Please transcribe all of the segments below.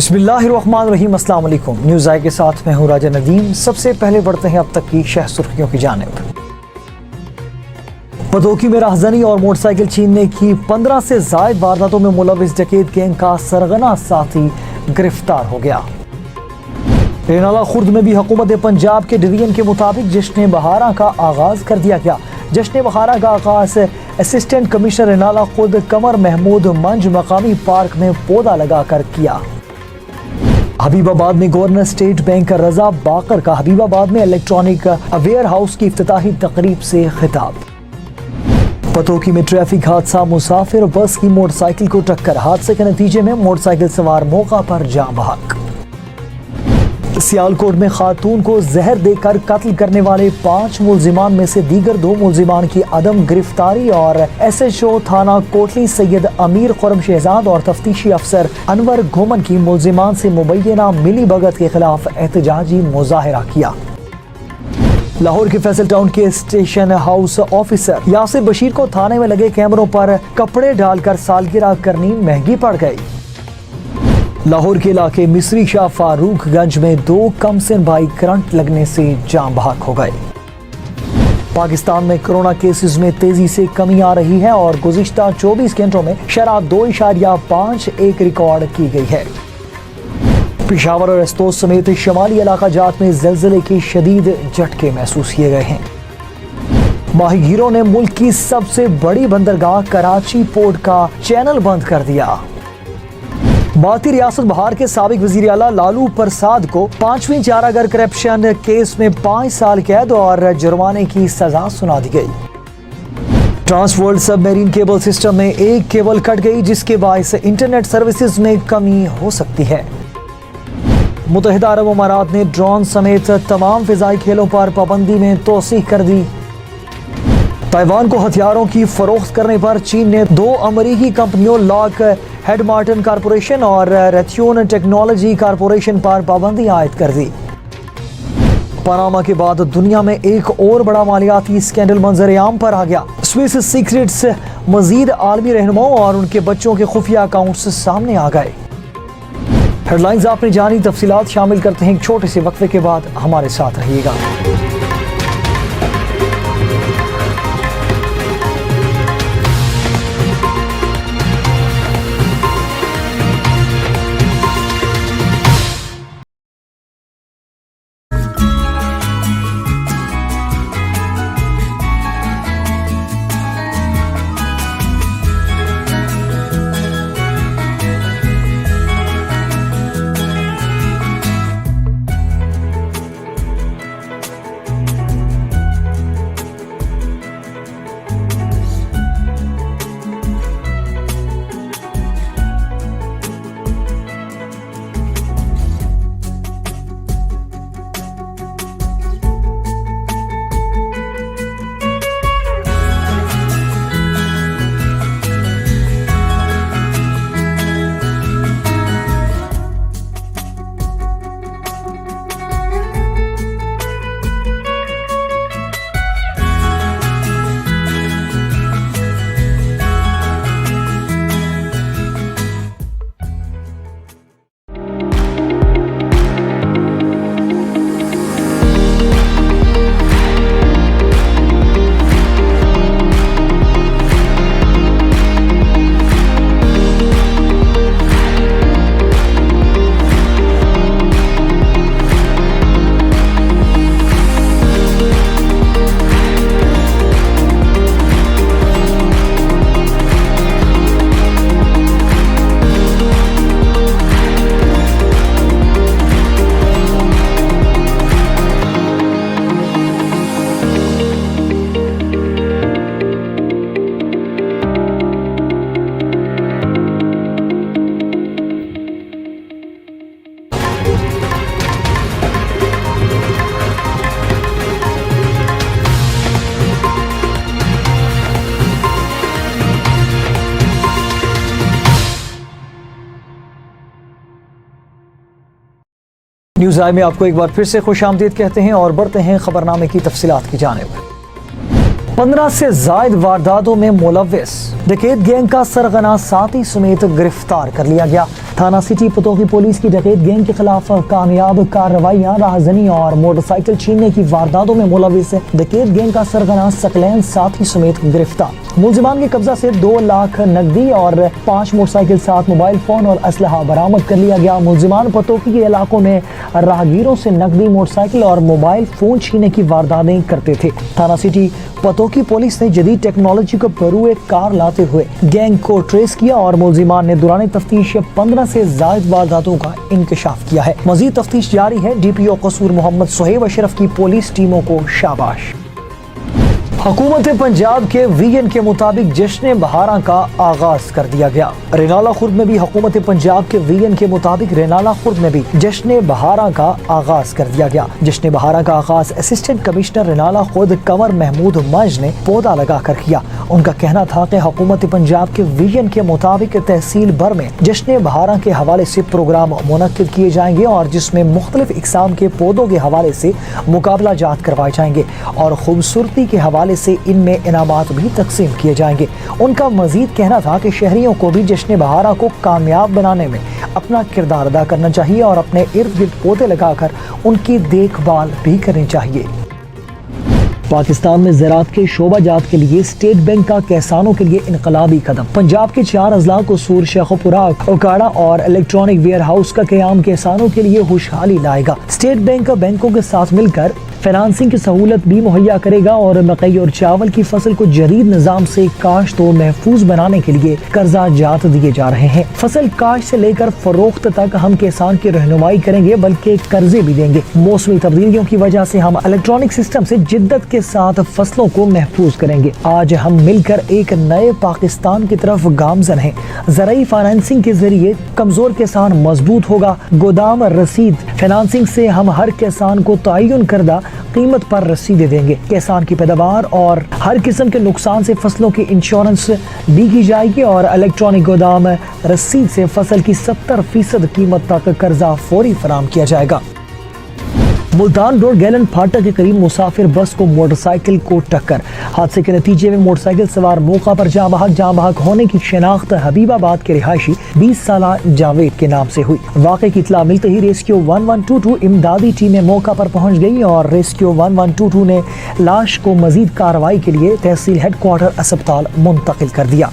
बिस्मिल्लाहिर्रहमानिर्रहीम। अस्सलाम वालेकुम। न्यूज़ आई के साथ मैं हूँ राजा नदीम। सबसे पहले बढ़ते हैं अब तक की शह सुर्खियों की जानिब। पदोकी में राहज़नी और मोटरसाइकिल छीनने की 15 से ज़ायद वारदातों में मुलविस डकैत गैंग का सरगना साथी गिरफ्तार हो गया। रेनाला खुर्द में भी हुकूमत पंजाब के डिवीजन के मुताबिक जश्न बहारा का आगाज़ कर दिया गया। जश्न बहारा का आगाज़ असिस्टेंट कमिश्नर रेनाला खुर्द कमर महमूद मंज मकामी पार्क में पौधा लगाकर किया। हबीबाबाद में गवर्नर स्टेट बैंक रजा बाकर का हबीबाबाद में इलेक्ट्रॉनिक वेयर हाउस की इफ्तिताही तकरीब से खिताब। पतोकी में ट्रैफिक हादसा, मुसाफिर बस की मोटरसाइकिल को टक्कर। हादसे के नतीजे में मोटरसाइकिल सवार मौका पर जाँ बहक। सियालकोट में खातून को जहर देकर कत्ल करने वाले 5 मुलजिमान में से दीगर 2 मुलजिमान की अदम गिरफ्तारी और SHO थाना कोटली सैयद अमीर खुरम शहजाद और तफ्तीशी अफसर अनवर घोमन की मुलजिमान से मुबैना मिली भगत के खिलाफ एहतजाजी मुजाहिरा किया। लाहौर के फैसल टाउन के station house officer Yasir Bashir को थाने में लगे कैमरों पर कपड़े डालकर सालगिरह करनी महंगी पड़ गई। लाहौर के इलाके मिस्री शाह फारूकगंज में 2 कमसिन भाई करंट लगने से जान बहक हो गए। पाकिस्तान में कोरोना केसेस में तेजी से कमी आ रही है और गुज़िश्ता 24 घंटों में शरह 2.51 रिकॉर्ड की गई है। पेशावर और एस्तोस समेत शमाली इलाका जात में ज़लज़ले के शदीद झटके महसूस किए गए हैं। माहीगीरों ने मुल्क की सबसे बड़ी बंदरगाह कराची पोर्ट का चैनल बंद कर दिया। भारतीय रियासत बहार के साबिक वजीर आला लालू प्रसाद को 5वीं चारागर करप्शन केस में 5 साल कैद और जुर्माने की सजा सुना दी गई। ट्रांसवर्ल्ड सबमरीन केबल सिस्टम में एक केबल कट गई, जिसके बायस इंटरनेट सर्विसेज में कमी हो सकती है। मुत्तहिदा अरब अमारात ने ड्रोन समेत तमाम फिजाई खेलों पर पाबंदी में तोसीह कर दी। ताइवान को हथियारों की फरोख्त करने पर चीन ने 2 अमरीकी कंपनियों लॉक हेड मार्टिन कॉरपोरेशन और रेथ्यून टेक्नोलॉजी कॉरपोरेशन पर पाबंदी आयद कर दी। पनामा के बाद दुनिया में एक और बड़ा मालियाती स्कैंडल मंजर आम पर आ गया। स्विस सीक्रेट्स मजीद आलमी रहनुमाओं और उनके बच्चों के खुफिया अकाउंट्स सामने आ गए। हेडलाइंस आपने जानी, तफसीलात शामिल करते हैं एक छोटे से वक्फे के बाद। हमारे साथ रहिएगा। न्यूज़ आई में आपको एक बार फिर से खुशामदीद कहते हैं और बढ़ते हैं खबरनामे की तफसीलात की जानिब। 15 से ज़ायद वारदातों में मुलव्विस डकैत गैंग का सरगना साथी समेत गिरफ्तार कर लिया गया। थाना सिटी पतोही पुलिस की डकैत गैंग के खिलाफ कामयाब कार्रवाइयां, राहजनी और मोटरसाइकिल छीनने की वारदातों में मुलविस डकैत गैंग का सरगना सकलैन साथी समेत गिरफ्तार। मुलजिमान के कब्जा से 2 लाख नकदी और 5 मोटरसाइकिल, 7 मोबाइल फोन और असलहा बरामद कर लिया गया। मुलजिमान पतोही के इलाकों में राहगीरों से नकदी, मोटरसाइकिल और मोबाइल फोन छीनने की वारदातें करते थे। थाना सिटी पतोही पुलिस ने जदीद टेक्नोलॉजी को बरूए कार लाते हुए गैंग को ट्रेस किया और मुलजिमान ने दौरान तफ्तीश 15 से जायद वारदातों का इंकशाफ किया है। मजीद तफ्तीश जारी है। DPO कसूर मोहम्मद सुहेब अशरफ की पुलिस टीमों को शाबाश। हुकूमत पंजाब के VN के मुताबिक जश्न बहारा का आगाज कर दिया गया। रेनाला खुर्द में भी हुकूमत पंजाब के VN के मुताबिक रेनाला खुर्द में भी जश्न बहारा का आगाज कर दिया गया। जश्न बहारा का आगाज असिस्टेंट कमिश्नर रेनाला खुर्द कंवर महमूद मज ने पौधा लगा कर किया। उनका कहना था कि हुकूमत पंजाब के VN के मुताबिक तहसील भर में जश्न बहारा के हवाले से प्रोग्राम मुनक्किद किए जाएंगे और जिसमें मुख्तलिफ इकसाम के पौधों के हवाले से मुकाबला जात करवाए जाएंगे और खूबसूरती के हवाले से इनमें इनामात भी तकसीम किए जाएंगे। उनका मजीद कहना था कि शहरियों को भी जश्न बहारा को कामयाब बनाने में अपना किरदार अदा करना चाहिए और अपने इर्द गिर्द पौधे लगाकर उनकी देखभाल भी करनी चाहिए। पाकिस्तान में ज़राअत के शोबा जात के लिए स्टेट बैंक का किसानों के लिए इनकलाबी कदम। पंजाब के 4 अजला कसूर, शेखोपुरा, ओकाड़ा और इलेक्ट्रॉनिक वेयर हाउस का क़याम किसानों के लिए खुशहाली लाएगा। स्टेट बैंक बैंकों के साथ मिलकर फाइनेंसिंग की सहूलत भी मुहैया करेगा और मकई और चावल की फसल को जदीद निज़ाम से काश्त और महफूज बनाने के लिए कर्जा जात दिए जा रहे हैं। फसल काश्त से लेकर फरोख्त तक हम किसान की रहनुमाई करेंगे बल्कि कर्जे भी देंगे। मौसमी तब्दीलियों की वजह से हम इलेक्ट्रॉनिक सिस्टम से जिद्दत के साथ फसलों को महफूज करेंगे। आज हम मिलकर एक नए पाकिस्तान की तरफ गामजन हैं। ज़राई फाइनेंसिंग के जरिए कमजोर किसान मजबूत होगा। गोदाम रसीद फाइनेंसिंग से हम हर किसान को तयन करदा कीमत पर रसीदें देंगे। किसान की पैदावार और हर किस्म के नुकसान से फसलों की इंश्योरेंस भी की जाएगी और इलेक्ट्रॉनिक गोदाम रसीद से फसल की 70% कीमत तक कर्जा फौरी फराहम किया जाएगा। मुल्तान रोड गैलन फाटक के करीब मुसाफिर बस को मोटरसाइकिल को टक्कर। हादसे के नतीजे में मोटरसाइकिल सवार मौका पर जाँ बहक होने की शनाख्त हबीबाबाद के रिहायशी 20 साला जावेद के नाम से हुई। वाक़े की इत्तला मिलते ही रेस्क्यू 1122 इमदादी टीमें मौका पर पहुंच गई और रेस्क्यू 1122 ने लाश को मजीद कार्रवाई के लिए तहसील हेडक्वार्टर अस्पताल मुंतकिल कर दिया।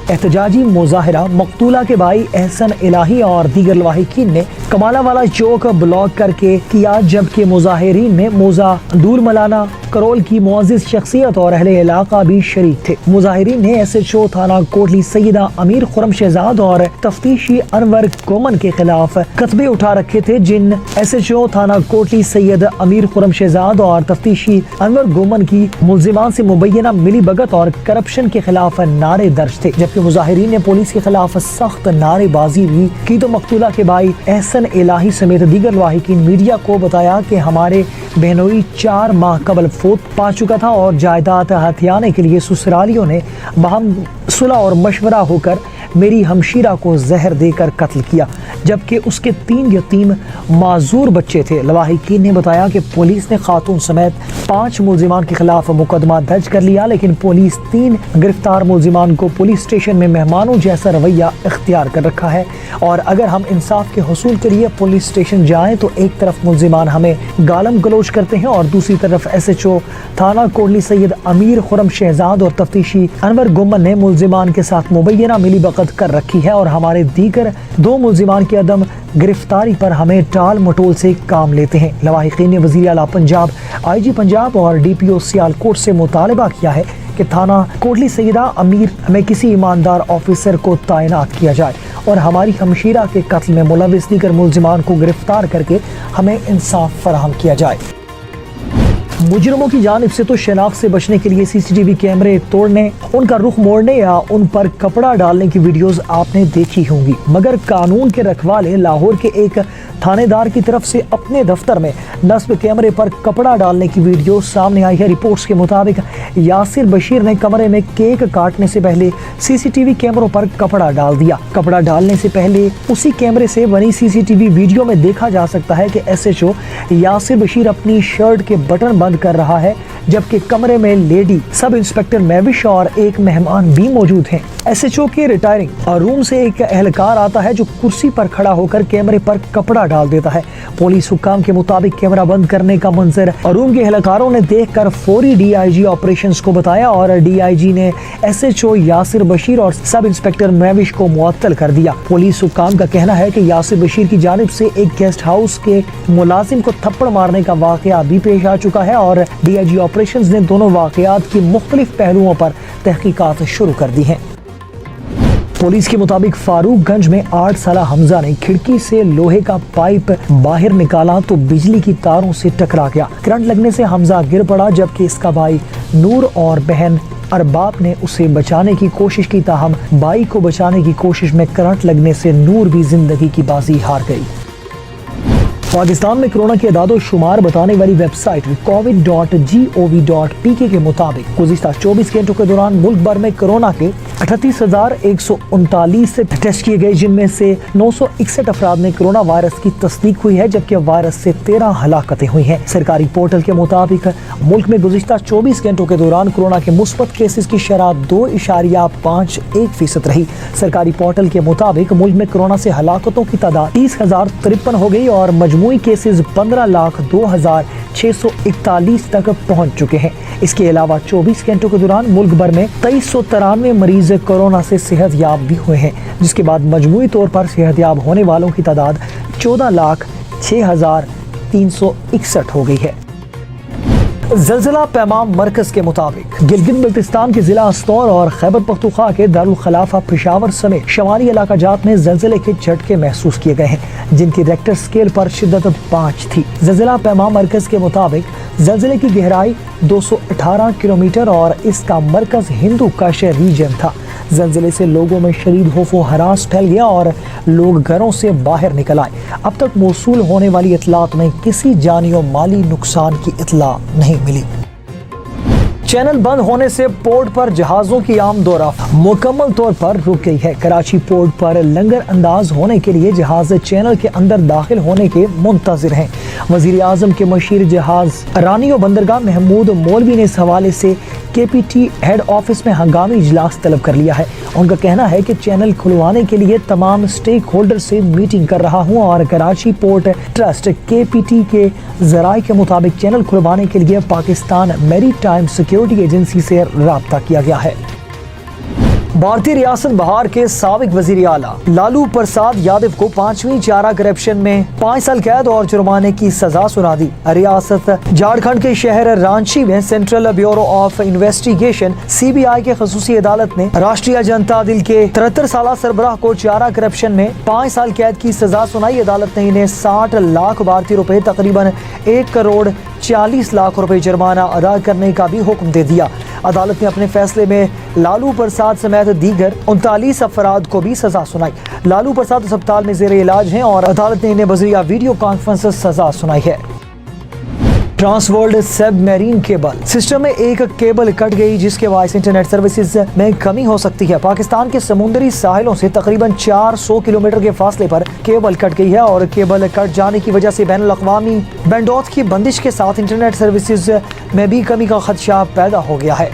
एहतजाजी मुजाहिरा मकतूला के भाई एहसन इलाही और दीगर लवाहिकीन ने कमालावाला चौक ब्लॉक करके किया, जबकि मुजाहिरीन में मौजा दूर मलाना करोल की मुअज़्ज़िज़ शख्सियत और अहले इलाका भी शरीक थे। मुजाहिरीन ने SHO थाना कोटली सैयदा अमीर खुरम शहजाद और तफ्तीशी अनवर गोमन के खिलाफ कतबे उठा रखे थे, जिन SHO थाना कोटली सैयद अमीर खुरम शहजाद और तफ्तीशी अनवर गोमन की मुलजिमान से मुबैना मिली भगत और करप्शन के खिलाफ नारे दर्ज थे। जबकि मुजाहिरीन ने पुलिस के खिलाफ सख्त नारेबाजी भी की तो मकतूला के भाई एहसन इलाही समेत दीगर लवाहिकीन मीडिया को बताया कि हमारे बहनोई 4 माह कबल फौत पा चुका था और जायदाद हथियाने के लिए ससुरालियों ने बहम सुलह और मशवरा होकर मेरी हमशीरा को जहर देकर कत्ल किया, जबकि उसके 3 यतीम माजूर बच्चे थे। लवाहिकीन ने बताया कि पुलिस ने खातून समेत 5 मुलजिमान के खिलाफ मुकदमा दर्ज कर लिया, लेकिन पुलिस 3 गिरफ्तार मुलजिमान को पुलिस स्टेशन में मेहमानों जैसा रवैया इख्तियार कर रखा है। और अगर हम इंसाफ के हुसूल के लिए पुलिस स्टेशन जाएं तो एक तरफ मुलजिमान हमें गालम गलोच करते हैं और दूसरी तरफ SHO थाना कोटली सैयद अमीर खुरम शहजाद और तफ्तीशी अनवर गुमन ने मुलजिमान के साथ मुबैना मिली भगत कर रखी है और हमारे दीगर 2 मुलजिमान की अदम गिरफ्तारी पर हमें टाल मटोल से काम लेते हैं। लवाहिकीन ने वज़ीर आला पंजाब, IG पंजाब और DPO सियालकोट से मुतालबा किया है कि थाना कोटली सैयदा अमीर में किसी ईमानदार ऑफिसर को तैनात किया जाए और हमारी हमशीरा के कत्ल में मुलविस दीगर मुलजिमान को गिरफ्तार करके हमें इंसाफ फराहम किया जाए। मुजरिमों की जानिब से तो शनाख्त से बचने के लिए CCTV कैमरे तोड़ने, उनका रुख मोड़ने या उन पर कपड़ा डालने की वीडियोस आपने देखी होंगी, मगर कानून के रखवाले लाहौर के एक थानेदार की तरफ से अपने दफ्तर में नस्ब कैमरे पर कपड़ा डालने की वीडियो सामने आई है। रिपोर्ट्स के मुताबिक यासिर बशीर ने कमरे में केक काटने से पहले CCTV कैमरों पर कपड़ा डाल दिया। कपड़ा डालने से पहले उसी कैमरे से बनी CCTV वीडियो में देखा जा सकता है कि SHO यासिर बशीर अपनी शर्ट के बटन बंद कर रहा है, जबकि कमरे में लेडी सब इंस्पेक्टर महविश और एक मेहमान भी मौजूद हैं। SHO کے ریٹائرنگ روم سے ایک اہلکار آتا ہے جو کرسی پر کھڑا ہو کر کیمرے پر کپڑا ڈال دیتا ہے۔ پولیس حکام کے مطابق کیمرہ بند کرنے کا منظر روم کے اہلکاروں نے دیکھ کر فوری DIG آپریشنز کو بتایا اور DIG نے SHO یاسر بشیر اور سب انسپیکٹر مہوش کو معطل کر دیا۔ پولیس حکام کا کہنا ہے کہ یاسر بشیر کی جانب سے ایک گیسٹ ہاؤس کے ملازم کو تھپڑ مارنے کا واقعہ بھی پیش آ چکا ہے اور DIG آپریشنز نے دونوں واقعات کی مختلف پہلوؤں پر تحقیقات شروع کر دی ہیں۔ پولیس کے مطابق فاروق گنج میں 8 سالہ حمزہ نے کھڑکی سے لوہے کا پائپ باہر نکالا تو بجلی کی تاروں سے ٹکرا گیا۔ کرنٹ لگنے سے حمزہ گر پڑا جبکہ اس کا بھائی نور اور بہن ارباب نے اسے بچانے کی کوشش کی، تاہم بھائی کو بچانے کی کوشش میں کرنٹ لگنے سے نور بھی زندگی کی بازی ہار گئی۔ پاکستان میں کرونا کے اعداد و شمار بتانے والی ویب سائٹ covid.gov.pk کے مطابق گزشتہ 24 گھنٹوں کے دوران ملک بھر میں کرونا کے 38,139 ٹیسٹ کیے گئے، جن میں سے 961 افراد میں کرونا وائرس کی تصدیق ہوئی ہے جبکہ وائرس سے 13 ہلاکتیں ہوئی ہیں۔ سرکاری پورٹل کے مطابق ملک میں گزشتہ 24 گھنٹوں کے دوران کرونا کے مثبت کیسز کی شرح 2.51% رہی۔ سرکاری پورٹل کے مطابق ملک میں کرونا سے ہلاکتوں کی تعداد 30,053 ہو گئی اور مجموعی کیسز 15,02,641 تک پہنچ چکے ہیں۔ اس کے علاوہ 24 گھنٹوں کے دوران ملک بھر میں 2393 مریض کورونا سے صحت یاب بھی ہوئے ہیں، جس کے بعد مجموعی طور پر صحت یاب ہونے والوں کی تعداد 14,06,361 ہو گئی ہے۔ زلزلہ پیمام مرکز کے مطابق گلگت بلتستان کے ضلع استور اور خیبر پختونخوا کے دارالخلافہ پشاور سمیت شمالی علاقہ جات میں زلزلے کے جھٹکے محسوس کیے گئے ہیں، جن کی ریکٹر سکیل پر شدت 5 تھی۔ زلزلہ پیمام مرکز کے مطابق زلزلے کی گہرائی 218 کلومیٹر اور اس کا مرکز ہندو کش ریجن تھا۔ زلزلے سے لوگوں میں شدید خوف و ہراس پھیل گیا اور لوگ گھروں سے باہر نکل آئے۔ اب تک موصول ہونے والی اطلاعات میں کسی جانی و مالی نقصان کی اطلاع نہیں ملی۔ چینل بند ہونے سے پورٹ پر جہازوں کی آمد و رفت مکمل طور پر رک گئی ہے۔ کراچی پورٹ پر لنگر انداز ہونے کے لیے جہاز چینل کے اندر داخل ہونے کے منتظر ہیں۔ وزیر اعظم کے مشیر جہاز رانی و بندرگاہ محمود مولوی نے اس حوالے سے KPT ہیڈ آفس میں ہنگامی اجلاس طلب کر لیا ہے۔ ان کا کہنا ہے کہ چینل کھلوانے کے لیے تمام سٹیک ہولڈر سے میٹنگ کر رہا ہوں اور کراچی پورٹ ٹرسٹ KPT کے ذرائع کے مطابق چینل کھلوانے کے لیے پاکستان میری ٹائم سیکیورٹی ایجنسی سے رابطہ کیا گیا ہے۔ بھارتی ریاست بہار کے سابق وزیر اعلیٰ لالو پرساد یادو کو 5ویں چارہ کرپشن میں 5 سال قید اور جرمانے کی سزا سنا دی۔ ریاست جھارکھنڈ کے شہر رانچی میں central bureau of investigation CBI کے خصوصی عدالت نے راشٹریہ جنتا دل کے 73 سالہ سربراہ کو چارہ کرپشن میں 5 سال قید کی سزا سنائی۔ عدالت نے انہیں 60 لاکھ بھارتی روپے تقریباً 1,40 لاکھ روپے جرمانہ ادا کرنے کا بھی حکم دے دیا۔ عدالت نے اپنے فیصلے میں لالو پرساد سمیت دیگر 39 افراد کو بھی سزا سنائی۔ لالو پرساد اسپتال میں زیر علاج ہیں اور عدالت نے انہیں بذریعہ ویڈیو کانفرنس سزا سنائی ہے۔ ٹرانس ورلڈ سب میرین کیبل سسٹم میں ایک کیبل کٹ گئی جس کے باعث انٹرنیٹ سروسز میں کمی ہو سکتی ہے۔ پاکستان کے سمندری ساحلوں سے تقریباً 400 کلومیٹر کے فاصلے پر کیبل کٹ گئی ہے اور کیبل کٹ جانے کی وجہ سے بین الاقوامی بینڈوتھ کی بندش کے ساتھ انٹرنیٹ سروسز میں بھی کمی کا خدشہ پیدا ہو گیا ہے۔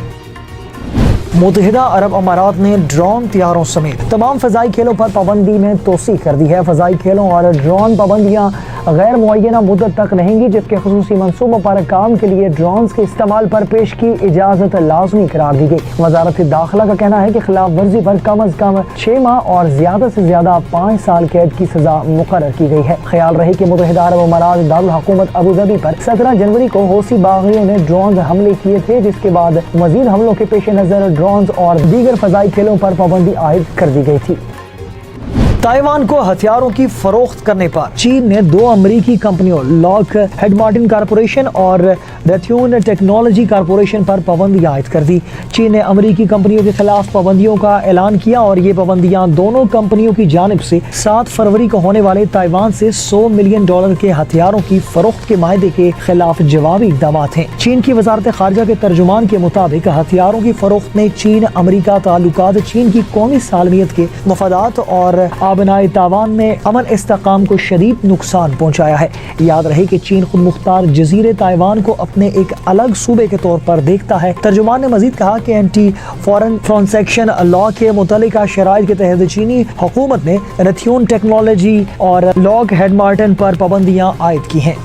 متحدہ عرب امارات نے ڈرون طیاروں سمیت تمام فضائی کھیلوں پر پابندی میں توسیع کر دی ہے۔ فضائی کھیلوں اور ڈرون پابندیاں غیر معینہ مدت تک رہیں گی، جبکہ خصوصی منصوبوں پر کام کے لیے ڈرونز کے استعمال پر پیش کی اجازت لازمی قرار دی گئی۔ وزارت داخلہ کا کہنا ہے کہ خلاف ورزی پر کم از کم 6 ماہ اور زیادہ سے زیادہ 5 سال قید کی سزا مقرر کی گئی ہے۔ خیال رہے کہ متحدہ عرب امارات دارالحکومت ابوظہبی پر 17 جنوری کو حوثی باغیوں نے ڈرونز حملے کیے تھے، جس کے بعد مزید حملوں کے پیش نظر ڈرونز اور دیگر فضائی کھیلوں پر پابندی عائد کر دی گئی تھی۔ تائیوان کو ہتھیاروں کی فروخت کرنے پر چین نے 2 امریکی کمپنیوں لاک ہیڈ مارٹن کارپوریشن اور ریتھیون ٹیکنالوجی کارپوریشن پر پابندی عائد کر دی۔ چین نے امریکی کمپنیوں کے خلاف پابندیوں کا اعلان کیا اور یہ پابندیاں دونوں کمپنیوں کی جانب سے 7 فروری کو ہونے والے تائیوان سے $100 ملین کے ہتھیاروں کی فروخت کے معاہدے کے خلاف جوابی اقدامات ہیں۔ چین کی وزارت خارجہ کے ترجمان کے مطابق ہتھیاروں کی فروخت نے چین امریکہ تعلقات، چین کی قومی سالمیت کے مفادات اور آبنائے تائیوان میں امن استحکام کو شدید نقصان پہنچایا ہے۔ یاد رہے کہ چین خود مختار جزیرے تائیوان کو اپنے ایک الگ صوبے کے طور پر دیکھتا ہے۔ ترجمان نے مزید کہا کہ اینٹی فارن ٹرانزیکشن لا کے متعلقہ شرائط کے تحت چینی حکومت نے رتھیون ٹیکنالوجی اور لاک ہیڈ مارٹن پر پابندیاں عائد کی ہیں۔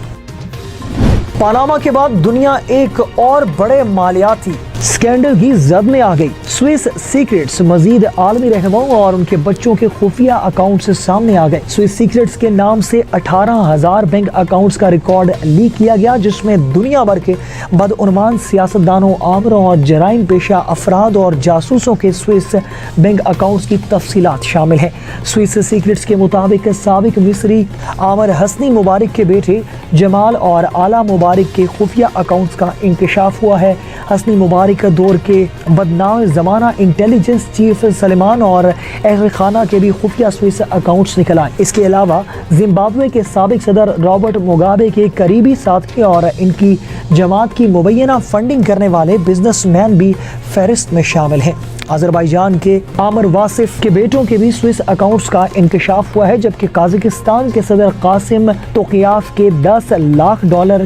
پاناما کے بعد دنیا ایک اور بڑے مالیاتی اسکینڈل کی زد میں آ گئی۔ سوئس سیکریٹس مزید عالمی رہنماؤں اور ان کے بچوں کے خفیہ اکاؤنٹ سے سامنے آ گئے۔ سوئس سیکریٹس کے نام سے 18,000 بینک اکاؤنٹس کا ریکارڈ لیک کیا گیا، جس میں دنیا بھر کے بدعنوان سیاستدانوں، آمروں اور جرائم پیشہ افراد اور جاسوسوں کے سوئس بینک اکاؤنٹس کی تفصیلات شامل ہیں۔ سوئس سیکریٹس کے مطابق سابق مصری عامر حسنی مبارک کے بیٹے جمال اور آلا مبارک کے خفیہ اکاؤنٹس کا انکشاف ہوا ہے۔ حسنی مبارک دور کے بدنام زمانہ انٹیلیجنس چیف سلیمان اور اہل خانہ کے بھی خفیہ سوئس اکاؤنٹس نکل آئے۔ اس کے علاوہ زمبابوے کے سابق صدر رابرٹ موگابے کے قریبی ساتھی اور ان کی جماعت کی مبینہ فنڈنگ کرنے والے بزنس مین بھی فہرست میں شامل ہیں۔ آذربائیجان کے عامر واصف کے بیٹوں کے بھی سوئس اکاؤنٹس کا انکشاف ہوا ہے، جبکہ قازقستان کے صدر قاسم توقیاف کے $10 لاکھ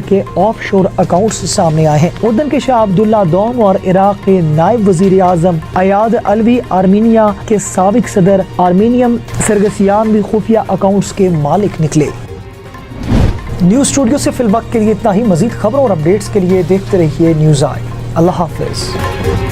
کے آف شور اکاؤنٹس سامنے آئے ہیں۔ اردن کے شاہ عبداللہ دوم اور عراق کے نائب وزیر اعظم ایاد علوی، آرمینیا کے سابق صدر آرمینیم سرگسیان بھی خفیہ اکاؤنٹس کے مالک نکلے۔ نیوز اسٹوڈیو سے فی الوقت کے لیے اتنا ہی۔ مزید خبروں اور اپڈیٹس کے لیے دیکھتے رہیے نیوز آئی۔ اللہ حافظ۔